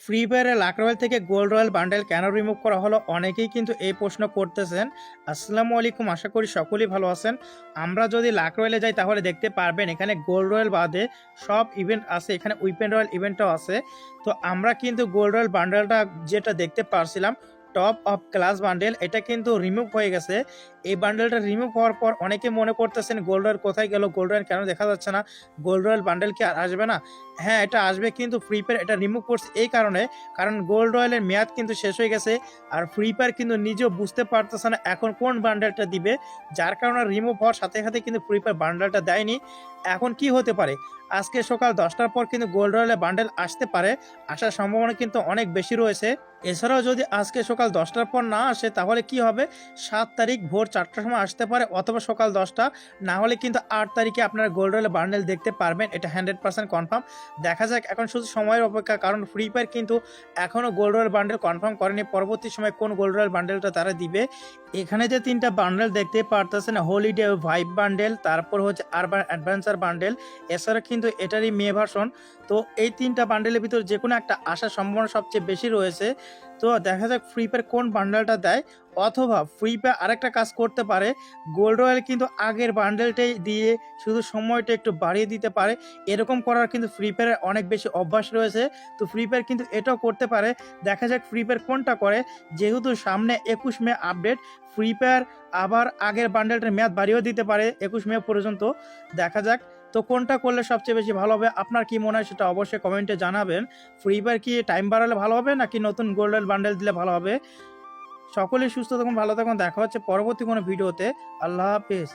Free ফায়ারে lakh royal থেকে gold royal bundle কেন remove করা হলো? অনেকেই কিন্তু এই প্রশ্ন করতেছেন। আসসালামু আলাইকুম, আশা করি সকলেই ভালো আছেন। আমরা যদি লাক রয়্যালে যাই তাহলে দেখতে পারবেন এখানে গোল্ড রয়্যাল বাদে সব ইভেন্ট আছে, এখানে উইপেন রয়্যাল ইভেন্টও আছে। তো আমরা কিন্তু গোল্ড রয়্যাল বান্ডেলটা যেটা দেখতে পারছিলাম টপ অফ ক্লাস বান্ডেল, এটা কিন্তু রিমুভ হয়ে গেছে। এই বান্ডেলটা রিমুভ হওয়ার পর অনেকে মনে করতেছেন গোল্ড রয়্যাল কোথায় গেল, গোল্ড রয়্যাল কেন দেখা যাচ্ছে না, গোল্ড রয়্যাল বান্ডেল কি আর আসবে না? হ্যাঁ, এটা আসবে, কিন্তু ফ্রি ফায়ার এটা রিমুভ করছে এই কারণে, কারণ গোল্ড রয়্যালের মেয়াদ কিন্তু শেষ হয়ে গেছে। আর ফ্রি ফায়ার কিন্তু নিজেও বুঝতে পারতেছে না এখন কোন বান্ডেলটা দিবে, যার কারণে রিমুভ হওয়ার সাথে সাথে কিন্তু ফ্রি ফায়ার বান্ডেলটা দেয়নি। এখন কি হতে পারে, আজকে সকাল 10টার পর কিন্তু গোল্ড রয়্যালের বান্ডেল আসতে পারে, আসার সম্ভাবনা কিন্তু অনেক বেশি রয়েছে। এছাড়াও যদি আজকে সকাল 10টার পর না আসে তাহলে কি হবে, 7 তারিখ ভোর 4টার সময় আসতে পারে, অথবা সকাল 10টা, না হলে কিন্তু 8 তারিখে আপনারা গোল্ড রয়্যালের বান্ডেল দেখতে পারবেন, এটা 100% কনফার্ম। দেখা যাক, এখন শুধু সময়ের অপেক্ষা, কারণ ফ্রি ফায়ার কিন্তু এখনও গোল্ড রয়্যাল বান্ডেল কনফার্ম করেনি পরবর্তী সময় কোন গোল্ড রয়্যাল বান্ডেলটা তারা দিবে। এখানে যে 3টা বান্ডেল দেখতে পারতেছেন, হলিডে ভাইব বান্ডেল, তারপর হচ্ছে আরবান অ্যাডভেঞ্চার বান্ডেল, এছাড়া কিন্তু এটারই মে ভার্সন। তো এই 3টা বান্ডেলের ভিতর যে কোনো একটা আসার সম্ভাবনা সবচেয়ে বেশি রয়েছে। তো দেখা যাক ফ্রি ফায়ার কোন বান্ডেলটা দেয়, অথবা ফ্রি ফায়ার আরেকটা কাজ করতে পারে, গোল্ড রয়্যাল কিন্তু আগের বান্ডেলটাই দিয়ে শুধু সময়টা একটু বাড়িয়ে দিতে পারে, এরকম করার কিন্তু ফ্রি ফায়ারের অনেক বেশি অভ্যাস রয়েছে। তো ফ্রি ফায়ার কিন্তু এটাও করতে পারে, দেখা যাক ফ্রি ফায়ার কোনটা করে। যেহেতু সামনে 21 মে আপডেট, ফ্রি ফায়ার আবার আগের বান্ডেলটার মেয়াদ বাড়িয়েও দিতে পারে 21 মে পর্যন্ত, দেখা যাক। তো কোনটা করলে সবচেয়ে বেশি ভালো হবে, আপনার কি মনে হয় সেটা অবশ্যই কমেন্টে জানাবেন। ফ্রি ফায়ার কি টাইম বাড়ালে ভালো হবে নাকি নতুন গোল্ডেন বান্ডেল দিলে ভালো হবে? সকলেই সুস্থ থাকুন, ভালো থাকুন, দেখা হচ্ছে পরবর্তী কোনো ভিডিওতে। আল্লাহ হাফেজ।